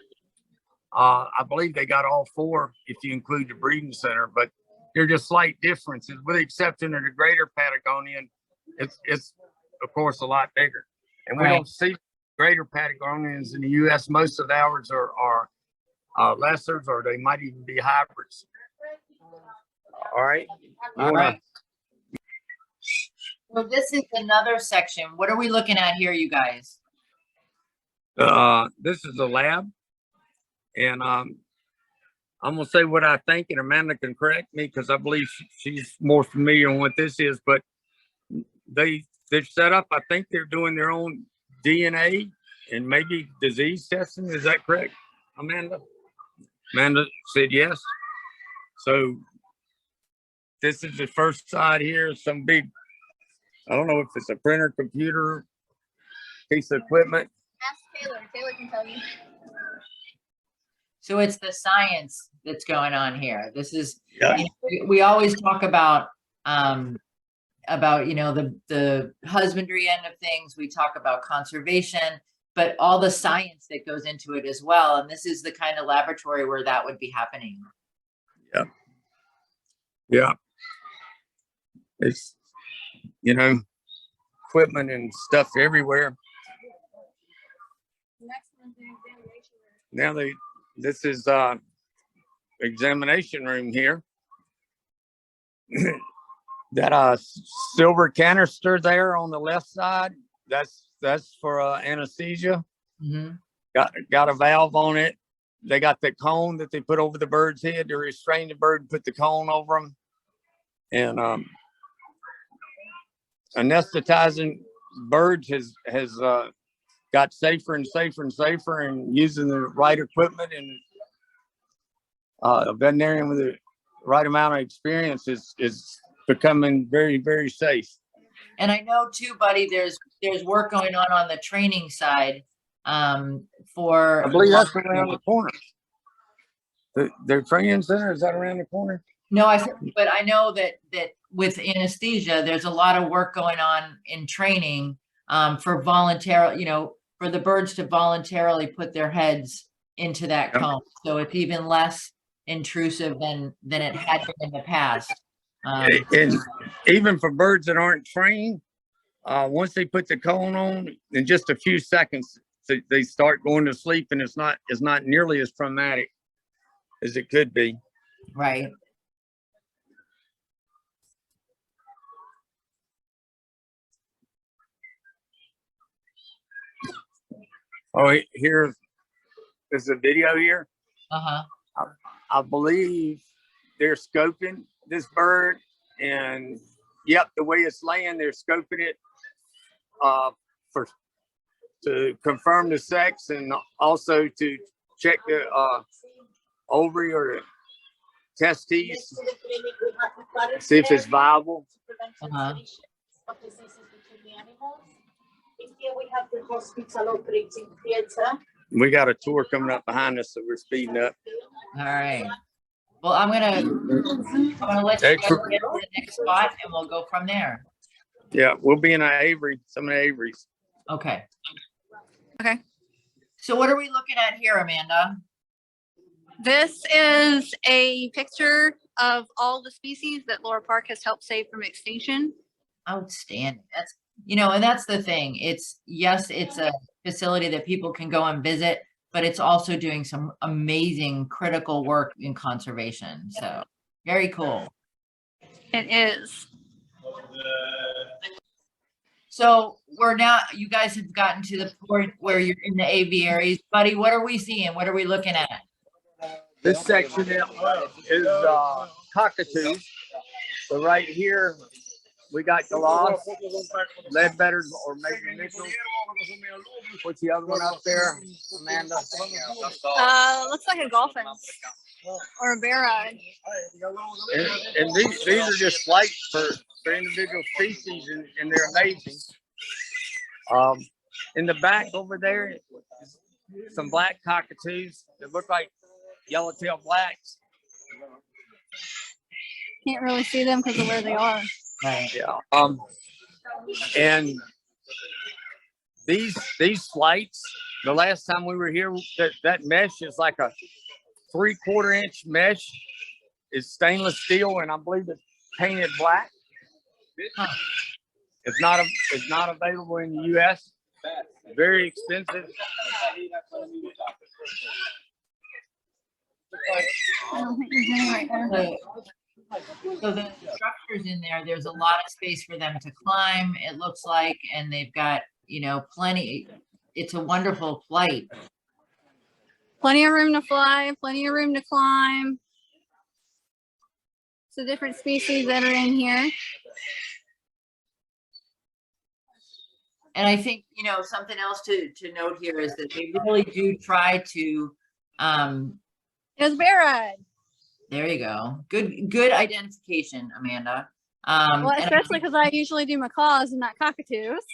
I believe they got all four if you include the breeding center. But they're just slight differences, with the exception of the greater Patagonian. It's of course a lot bigger, and we Right. don't see greater Patagonians in the U.S. Most of ours are lessers, or they might even be hybrids. All right. All right. So this is another section. What are we looking at here, you guys? This is a lab, and I'm gonna say what I think, and Amanda can correct me because I believe she's more familiar on what this is. But they're set up. I think they're doing their own DNA and maybe disease testing. Is that correct, Amanda? Amanda said yes. So this is the first side here. Some big, I don't know if it's a printer, computer, piece of equipment. Ask Taylor. Taylor can tell you. So it's the science that's going on here. This is, Yeah. you know, we always talk about you know, the husbandry end of things. We talk about conservation, but all the science that goes into it as well. And this is the kind of laboratory where that would be happening. Yeah. Yeah. It's, you know, equipment and stuff everywhere. Next one's the examination room. Now this is examination room here. That silver canister there on the left side, that's for anesthesia. Mm-hmm. Got a valve on it. They got the cone that they put over the bird's head to restrain the bird and put the cone over them. And anesthetizing birds has got safer and safer and safer, and using the right equipment and a veterinarian with the right amount of experience is becoming very, very safe. And I know too, buddy, there's work going on the training side for. I believe that's around the corner. The training center, is that around the corner? No, but I know that with anesthesia, there's a lot of work going on in training for voluntarily, you know, for the birds to voluntarily put their heads into that cone. So it's even less intrusive than it had been in the past. And even for birds that aren't trained, once they put the cone on, in just a few seconds, they start going to sleep, and it's not nearly as traumatic as it could be. Right. Oh, here is a video here. Uh-huh. I believe they're scoping this bird, and yep, the way it's laying, they're scoping it to confirm the sex, and also to check the ovary or the testes, see if it's viable. Uh-huh. We have the hospital operating theater. We got a tour coming up behind us, so we're speeding up. All right. Well, I'm gonna let you guys get to the next spot, and we'll go from there. Yeah, we'll be in Avery, some of the Averys. Okay. Okay. So what are we looking at here, Amanda? This is a picture of all the species that Loro Parque has helped save from extinction. Outstanding. That's, you know, and that's the thing. It's, yes, it's a facility that people can go and visit, but it's also doing some amazing critical work in conservation. So very cool. It is. So we're now, you guys have gotten to the point where you're in the aviaries. Buddy, what are we seeing? What are we looking at? This section is cockatoos. So right here, we got Galahs, Leadbetters, or maybe Mitchell. What's the other one up there, Amanda? Looks like a dolphin or a bear eye. And these are just flights for individuals. individual species, and they're amazing. In the back over there, some black cockatoos that look like yellowtail blacks. Can't really see them because of where they are. Right. Yeah. And these flights, the last time we were here, that mesh is like a 3/4 inch mesh. It's stainless steel, and I believe it's painted black. Huh. It's not available in the U.S. Very expensive. I don't think there's any right there. So the structures in there, there's a lot of space for them to climb, it looks like, and they've got, you know, plenty. It's a wonderful flight. Plenty of room to fly, plenty of room to climb. So different species that are in here. And I think, you know, something else to note here is that they really do try to, There's bear ride. there you go. Good identification, Amanda. Well, and especially because I usually do macaws and not cockatoos.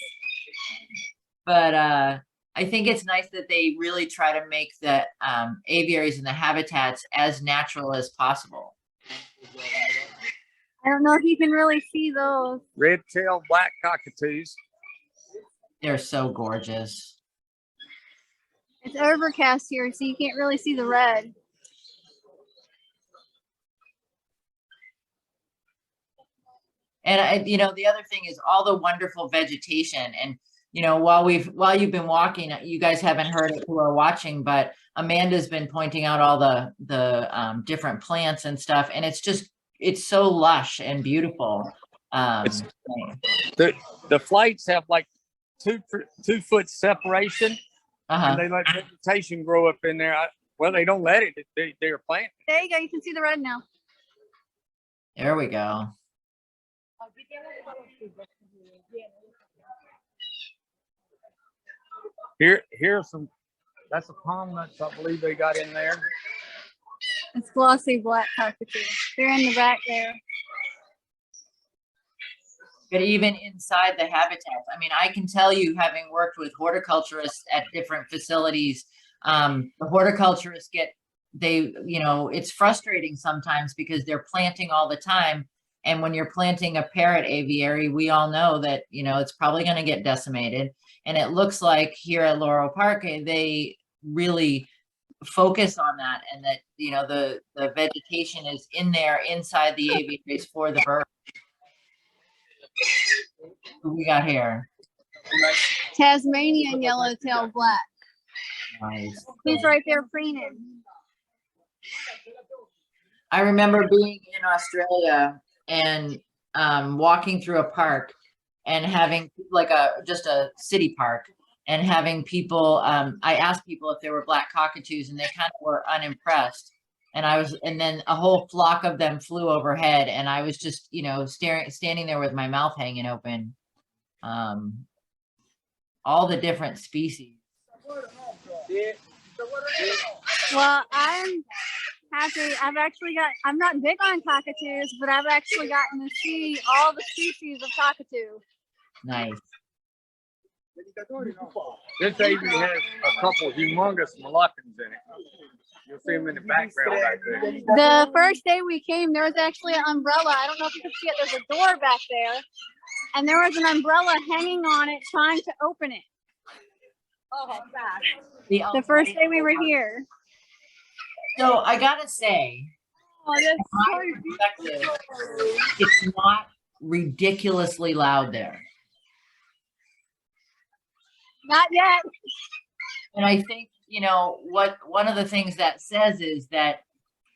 But I think it's nice that they really try to make the aviaries and the habitats as natural as possible. I don't know if you can really see those. Red-tailed black cockatoos. They're so gorgeous. It's overcast here, so you can't really see the red. And you know, the other thing is all the wonderful vegetation. And you know, while you've been walking, you guys haven't heard it who are watching, but Amanda's been pointing out all the different plants and stuff, and it's so lush and beautiful. The flights have like 2 foot separation, and they let vegetation grow up in there. Well, they don't let it. They're planting. There you go. You can see the red now. There we go. Here's some. That's a palm nuts, I believe they got in there. It's glossy black cockatoo. They're in the back there. But even inside the habitats, I mean, I can tell you, having worked with horticulturists at different facilities, the horticulturists you know, it's frustrating sometimes because they're planting all the time. And when you're planting a parrot aviary, we all know that, you know, it's probably going to get decimated. And it looks like here at Loro Parque, they really focus on that, and that, you know, the vegetation is in there inside the aviaries for the birds. Who we got here? Tasmanian yellowtail black. Nice. He's right there preening. I remember being in Australia and walking through a park and having like just a city park, and having people, I asked people if there were black cockatoos, and they kind of were unimpressed. And then a whole flock of them flew overhead, and I was just, you know, standing there with my mouth hanging open. All the different species. Well, I'm happy. I'm not big on cockatoos, but I've actually gotten to see all the species of cockatoo. Nice. This aviary has a couple humongous Moluccans in it. You'll see them in the background right there. The first day we came, there was actually an umbrella. I don't know if you can see it. There's a door back there, and there was an umbrella hanging on it, trying to open it. Oh, The first day we were here. So I gotta say, Oh, that's from my perspective, it's not ridiculously loud there. Not yet. And I think, you know, one of the things that says is that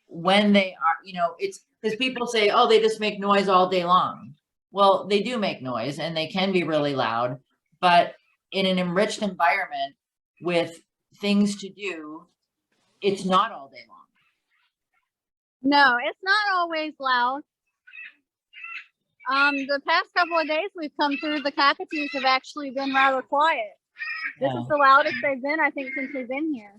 when they are, you know, it's because people say, oh, they just make noise all day long. Well, they do make noise, and they can be really loud, but in an enriched environment with things to do, it's not all day long. No, it's not always loud. The past couple of days we've come through, the cockatoos have actually been rather quiet. This is the loudest they've been, I think, since we've been here.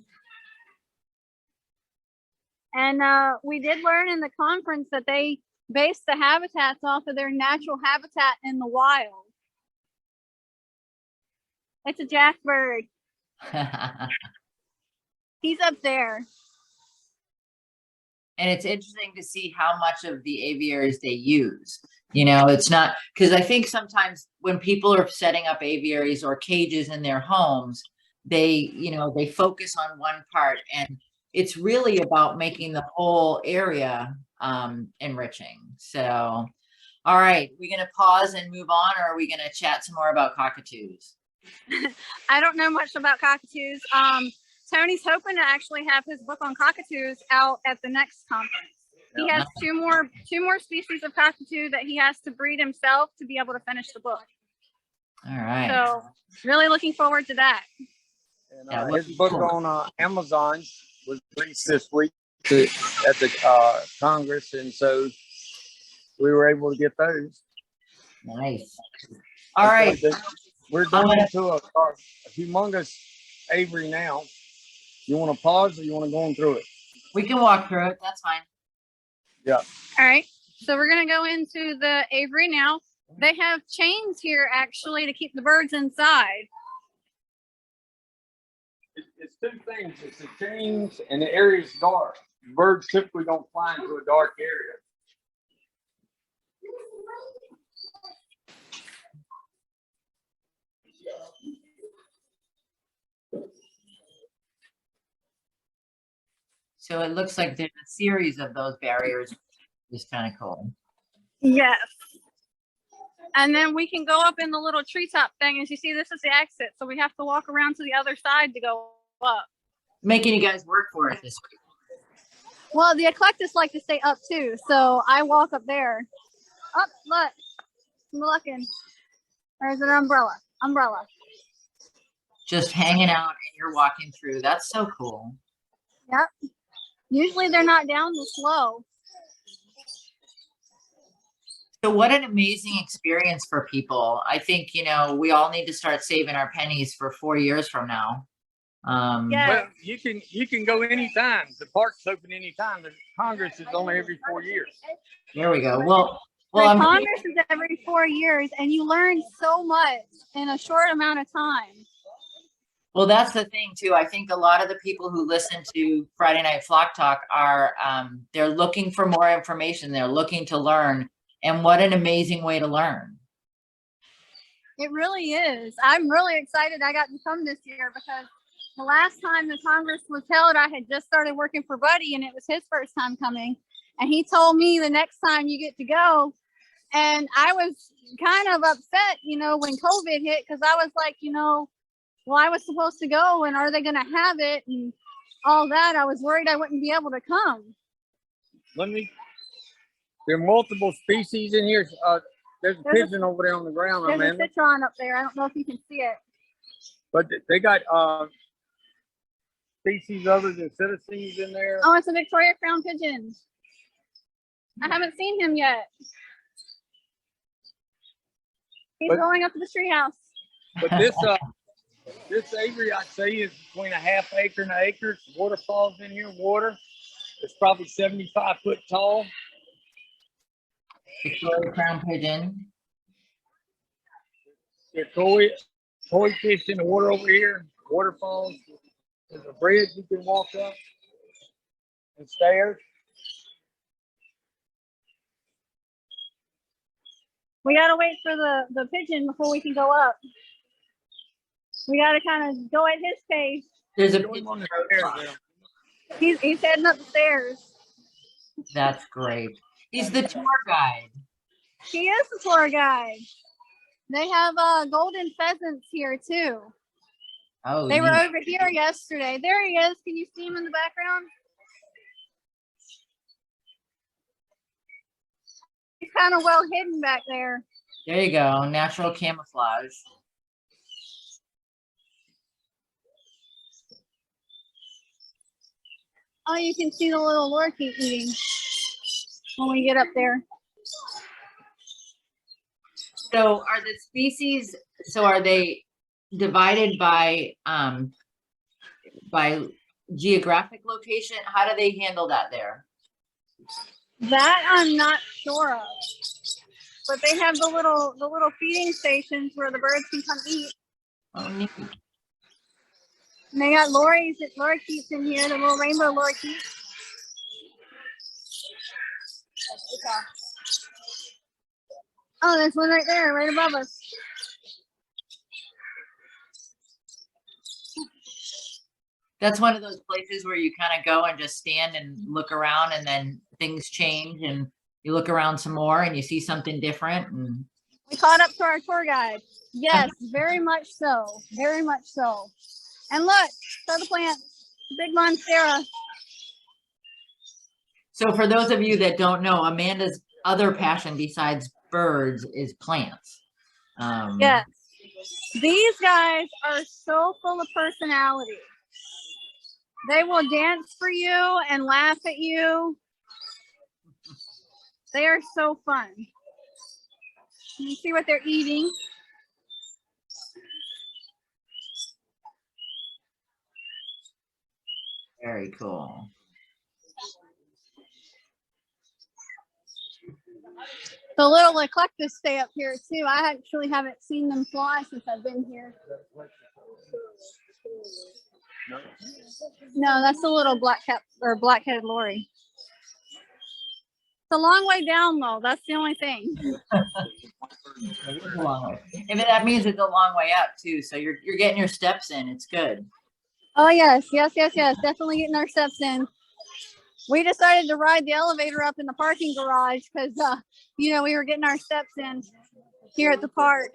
And we did learn in the conference that they base the habitats off of their natural habitat in the wild. It's a jackbird. He's up there. And it's interesting to see how much of the aviaries they use. You know, it's not, because I think sometimes when people are setting up aviaries or cages in their homes, they, you know, they focus on one part, and it's really about making the whole area enriching. So, all right, we're going to pause and move on, or are we going to chat some more about cockatoos? I don't know much about cockatoos. Tony's hoping to actually have his book on cockatoos out at the next conference. He has two more species of cockatoo that he has to breed himself to be able to finish the book. All right. So really looking forward to that. And his book on Amazon was released this week at the Congress, and so we were able to get those. Nice. All right. We're going into a humongous Avery now. You want to pause, or you want to go on through it? We can walk through it. That's fine. Yeah. All right. So we're going to go into the Avery now. They have chains here actually to keep the birds inside. It's two things. It's the chains, and the area is dark. Birds typically don't fly into a dark area. So it looks like there's a series of those barriers. It's kind of cool. Yes. And then we can go up in the little treetop thing. As you see, this is the exit. So we have to walk around to the other side to go up. Making you guys work for it this week. Well, the eclectics like to stay up too. So I walk up there. Up, look. I'm looking. There's an umbrella. Umbrella. Just hanging out and you're walking through. That's so cool. Yep. Usually they're not down this low. So what an amazing experience for people. I think, you know, we all need to start saving our pennies for 4 years from now. Yeah. Well, you can go anytime. The park's open anytime. The Congress is only every 4 years. There we go. Well, The I'm Congress is every 4 years, and you learn so much in a short amount of time. Well, that's the thing too. I think a lot of the people who listen to Friday Night Flock Talk are, they're looking for more information. They're looking to learn. And what an amazing way to learn. It really is. I'm really excited I got to come this year, because the last time the Congress was held, I had just started working for Buddy, and it was his first time coming. And he told me the next time you get to go. And I was kind of upset, you know, when COVID hit, because I was like, you know, well, I was supposed to go, and are they going to have it and all that? I was worried I wouldn't be able to come. There are multiple species in here. There's a pigeon over there on the ground, There's Amanda. a citron up there. I don't know if you can see it. But they got species other than citizens in there. Oh, it's a Victoria crown pigeon. I haven't seen him yet. He's going up to the treehouse. But this Avery, I'd say, is between a half acre and an acre. Waterfalls in here, water. It's probably 75 foot tall. Victoria crown pigeon. There's koi fish in the water over here. Waterfalls. There's a bridge you can walk up and stairs. We got to wait for the pigeon before we can go up. We got to kind of go at his pace. There's a Going pigeon on the profile. stairs now. He's heading up the stairs. That's great. He's the tour guide. He is the tour guide. They have golden pheasants here too. Oh, They were neat. over here yesterday. There he is. Can you see him in the background? He's kind of well hidden back there. There you go. Natural camouflage. Oh, you can see the little lorikeet eating when we get up there. So are the species, so are they divided by geographic location? How do they handle that there? That I'm not sure of. But they have the little feeding stations where the birds can come eat. Oh, neat. And they got lorikeets in here, the little rainbow lorikeets. Oh, there's one right there, right above us. That's one of those places where you kind of go and just stand and look around, and then things change, and you look around some more and you see something different. And We caught up to our tour guide. Yes, very much so. Very much so. And look, so the plants, big monstera. so for those of you that don't know, Amanda's other passion besides birds is plants. Yes. These guys are so full of personality. They will dance for you and laugh at you. They are so fun. You see what they're eating. Very cool. The little eclectus stay up here too. I actually haven't seen them fly since I've been here. No, that's the little black-headed lory. It's a long way down though. That's the only thing. It is a long way. And that means it's a long way up too. So you're getting your steps in. It's good. Oh yes. Definitely getting our steps in. We decided to ride the elevator up in the parking garage because, we were getting our steps in here at the park.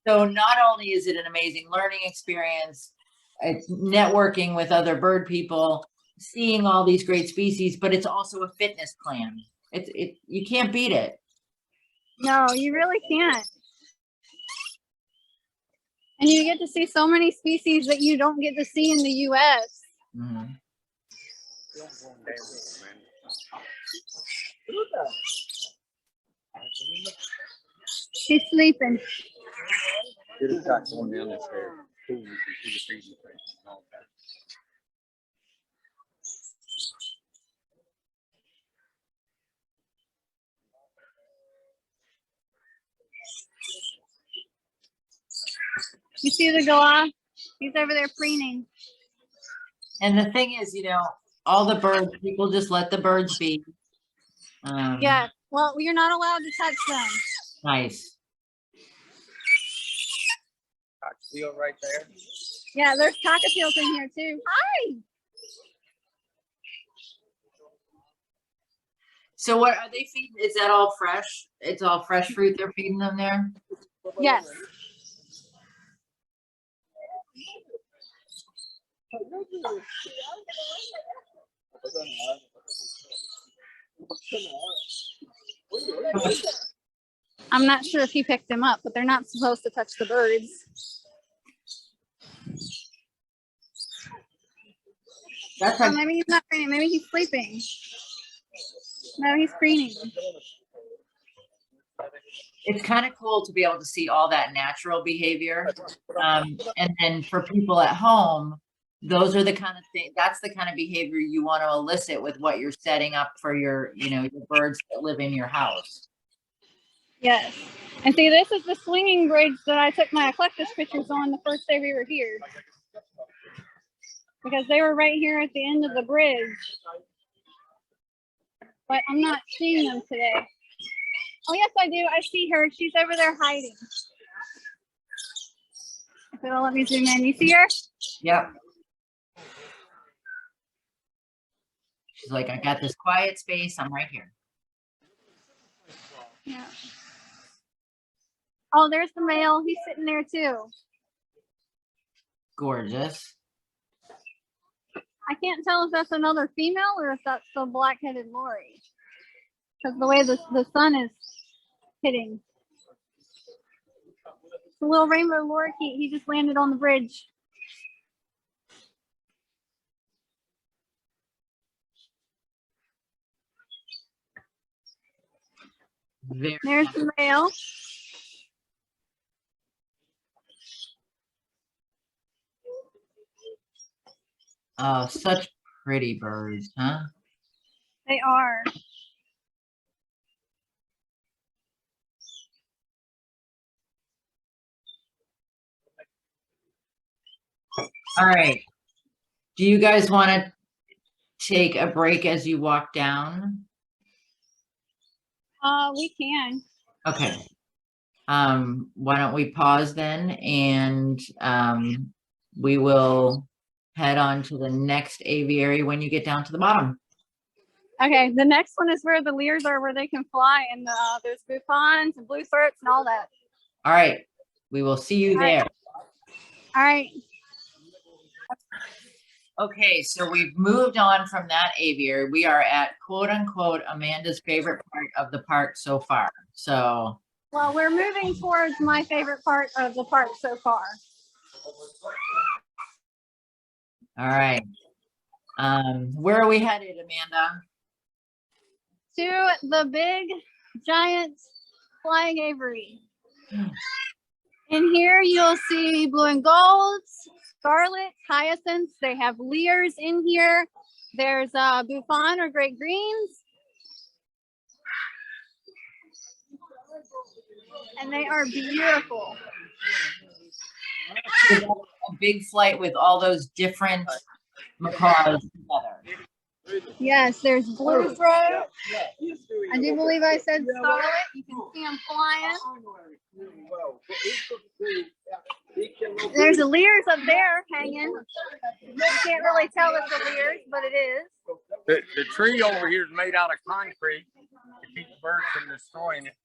So not only is it an amazing learning experience, it's networking with other bird people, seeing all these great species, but it's also a fitness plan. You can't beat it. No, you really can't. And you get to see so many species that you don't get to see in the U.S. Mm-hmm. She's sleeping. You see the galah? He's over there preening. And the thing is, all the birds, people just let the birds be. Yeah. Well, you're not allowed to touch them. Nice. Cockatiel right there. Yeah, there's cockatiels in here too. Hi. So what are they feeding? Is that all fresh? It's all fresh fruit they're feeding them there? Yes. I'm not sure if he picked them up, but they're not supposed to touch the birds. That's Oh, like, maybe he's not preening. Maybe he's sleeping. No, he's preening. it's kind of cool to be able to see all that natural behavior. And then for people at home, those are the kind of thing, that's the kind of behavior you want to elicit with what you're setting up for your birds that live in your house. Yes. And see, this is the swinging bridge that I took my eclectus pictures on the first day we were here. Because they were right here at the end of the bridge. But I'm not seeing them today. Oh, yes, I do. I see her. She's over there hiding. If it'll let me zoom in. You see her? Yep. She's like, I got this quiet space. I'm right here. Yeah. Oh, there's the male. He's sitting there too. Gorgeous. I can't tell if that's another female or if that's the black-headed lory. Because the way the sun is hitting. The little rainbow lorikeet, he just landed on the bridge. Very There's nice. the male. Oh, such pretty birds, huh? They are. All right. Do you guys want to take a break as you walk down? We can. Okay. Why don't we pause then, and we will head on to the next aviary when you get down to the bottom. Okay, the next one is where the leers are, where they can fly, and there's bouffants and blue throats and all that. All right. We will see you there. All right. Okay, so we've moved on from that aviary. We are at quote unquote Amanda's favorite part of the park so far. So Well, we're moving towards my favorite part of the park so far. all right. Where are we headed, Amanda? To the big, giant flying Avery. In here, you'll see blue and golds, scarlet, hyacinths. They have leers in here. There's bouffant or great greens. And they are beautiful. A big flight with all those different macaws together. Yes, there's blue throat. I do believe I said scarlet. You can see them flying. There's a leers up there hanging. You can't really tell it's a leers, but it is. The tree over here is made out of concrete to keep the birds from destroying it.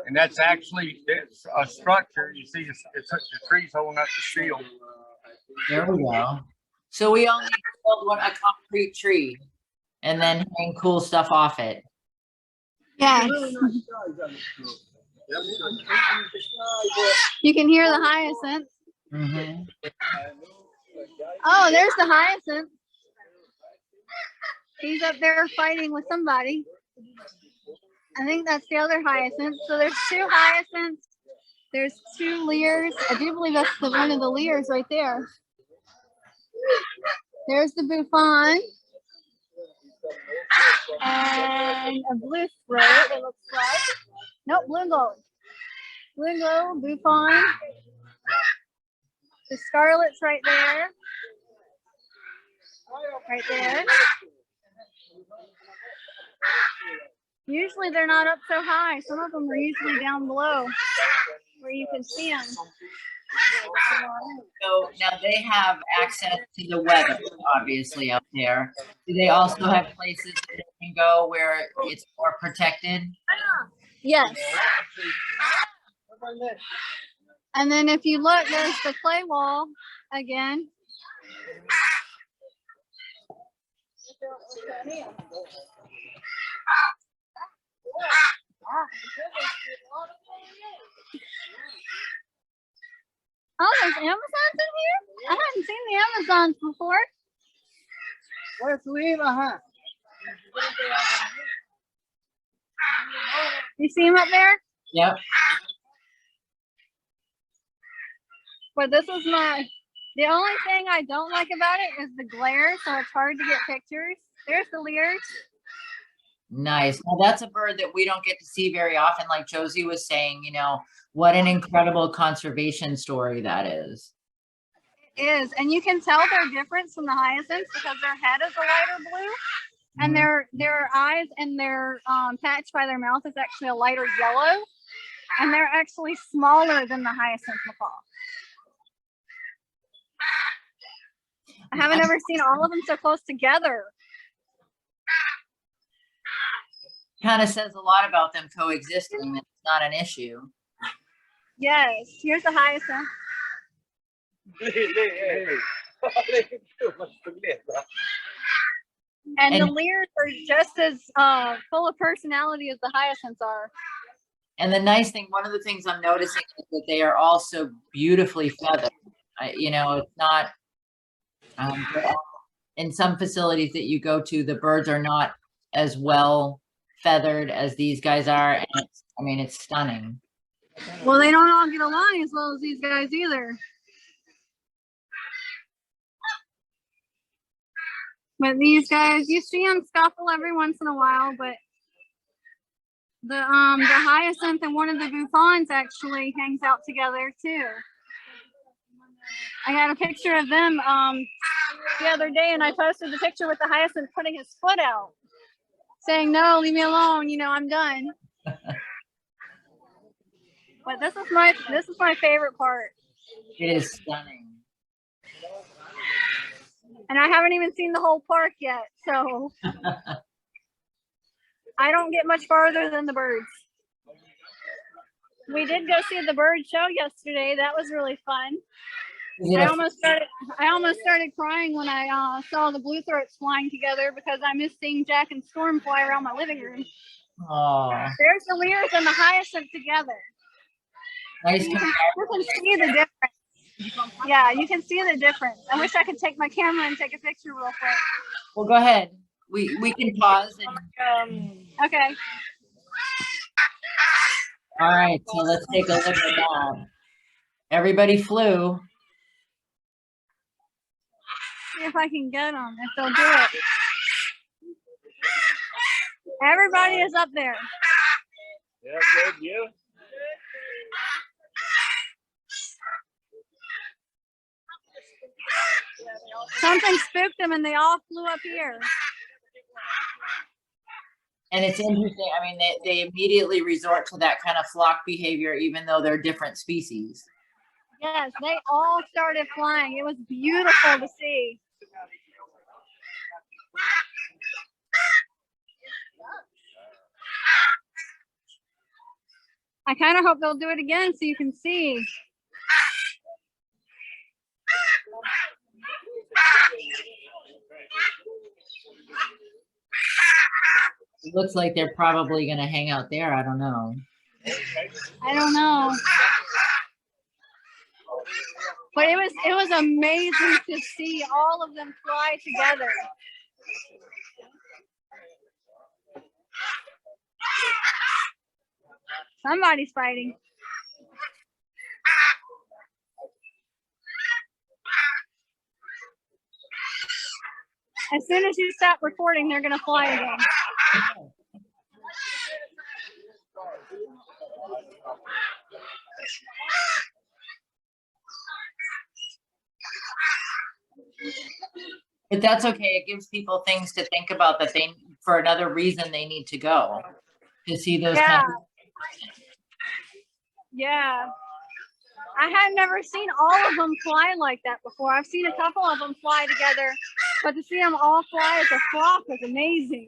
And that's actually, it's a structure. You see, it's the trees holding up the steel. There we go. So we only build a concrete tree and then hang cool stuff off it. Yes. You can hear the hyacinth. Mm-hmm. Oh, there's the hyacinth. He's up there fighting with somebody. I think that's the other hyacinth. So there's two hyacinths. There's two leers. I do believe that's one of the leers right there. There's the bouffant. And a blue throat, it looks like. Nope, blue and gold. Blue and gold, bouffant. The scarlet's right there. Right there. Usually they're not up so high. Some of them are usually down below where you can see them. So now they have access to the weather, obviously, up there. Do they also have places that they can go where it's more protected? Yes. And then if you look, there's the clay wall again. Oh, there's Amazons in here? I hadn't seen the Amazons before. You see him up there? Yep. But this is the only thing I don't like about it is the glare, so it's hard to get pictures. There's the leers. Nice. Well, that's a bird that we don't get to see very often. Like Josie was saying, you know, what an incredible conservation story that is. It is. And you can tell their difference from the hyacinths because their head is a lighter blue and their eyes and their patch by their mouth is actually a lighter yellow. And they're actually smaller than the hyacinth macaw. I haven't ever seen all of them so close together. Kind of says a lot about them coexisting. It's not an issue. Yes, here's the hyacinth. And the leers are just as full of personality as the hyacinths are. And the nice thing, one of the things I'm noticing is that they are also beautifully feathered. You know, it's not in some facilities that you go to, the birds are not as well feathered as these guys are. And it's, I mean, it's stunning. Well, they don't all get along as well as these guys either. But these guys, you see them scuffle every once in a while, but the hyacinth and one of the bouffants actually hangs out together too. I got a picture of them the other day, and I posted the picture with the hyacinth putting his foot out, saying, "No, leave me alone. You know, I'm done." But this is my favorite part. It is stunning. And I haven't even seen the whole park yet, so I don't get much farther than the birds. We did go see the bird show yesterday. That was really fun. I almost started crying when I saw the blue throats flying together because I missed seeing Jack and Storm fly around my living room. Oh, There's the Lears and the hyacinth together. nice. You can see the difference. Yeah, you can see the difference. I wish I could take my camera and take a picture real quick. Well, go ahead. We can pause. And, Okay. all right, so let's take a look at that. Everybody flew. See if I can get them, if they'll do it. Everybody is up there. Yeah, good. You? Something spooked them and they all flew up here. And it's interesting. I mean, they immediately resort to that kind of flock behavior, even though they're different species. Yes, they all started flying. It was beautiful to see. I kind of hope they'll do it again so you can see. It looks like they're probably going to hang out there. I don't know. I don't know. But it was amazing to see all of them fly together. Somebody's fighting. As soon as you stop recording, they're going to fly again. But that's okay. It gives people things to think about that they, for another reason, they need to go to see those. Yeah. Kinds of Yeah. I had never seen all of them fly like that before. I've seen a couple of them fly together, but to see them all fly as a flock was amazing.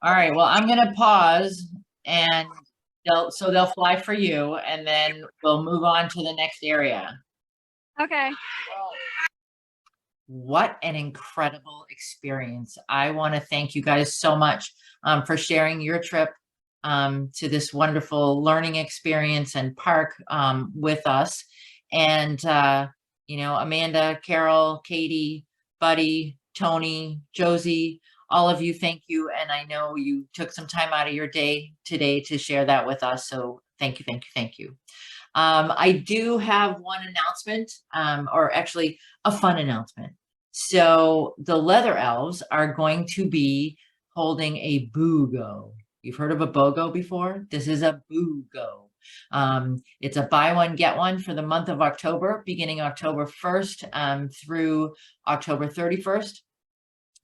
All right. Well, I'm going to pause and they'll fly for you, and then we'll move on to the next area. Okay. What an incredible experience. I want to thank you guys so much for sharing your trip to this wonderful learning experience and park with us. And, you know, Amanda, Carol, Katie, Buddy, Tony, Josie, all of you, thank you. And I know you took some time out of your day today to share that with us. So thank you, thank you, thank you. I do have one announcement, or actually a fun announcement. So the Leather Elves are going to be holding a BOGO. You've heard of a BOGO before? This is a BOGO. It's a buy one, get one for the month of October, beginning October 1st through October 31st.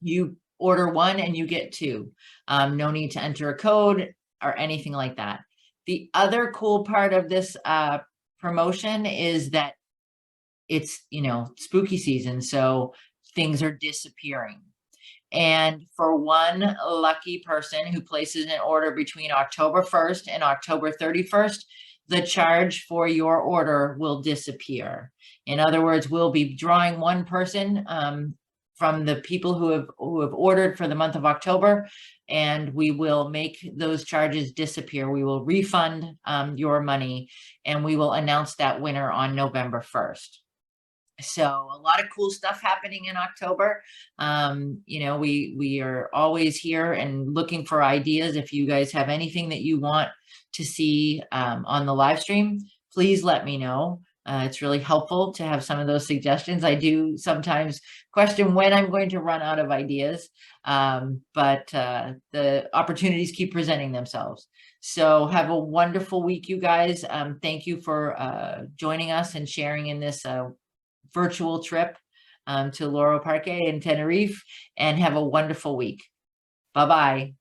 You order one and you get two. No need to enter a code or anything like that. The other cool part of this promotion is that it's, you know, spooky season, so things are disappearing. And for one lucky person who places an order between October 1st and October 31st, the charge for your order will disappear. In other words, we'll be drawing one person from the people who have ordered for the month of October, and we will make those charges disappear. We will refund your money, and we will announce that winner on November 1st. So a lot of cool stuff happening in October. You know, we are always here and looking for ideas. If you guys have anything that you want to see on the live stream, please let me know. It's really helpful to have some of those suggestions. I do sometimes question when I'm going to run out of ideas, but the opportunities keep presenting themselves. So have a wonderful week, you guys. Thank you for joining us and sharing in this virtual trip to Loro Parque in Tenerife, and have a wonderful week. Bye-bye.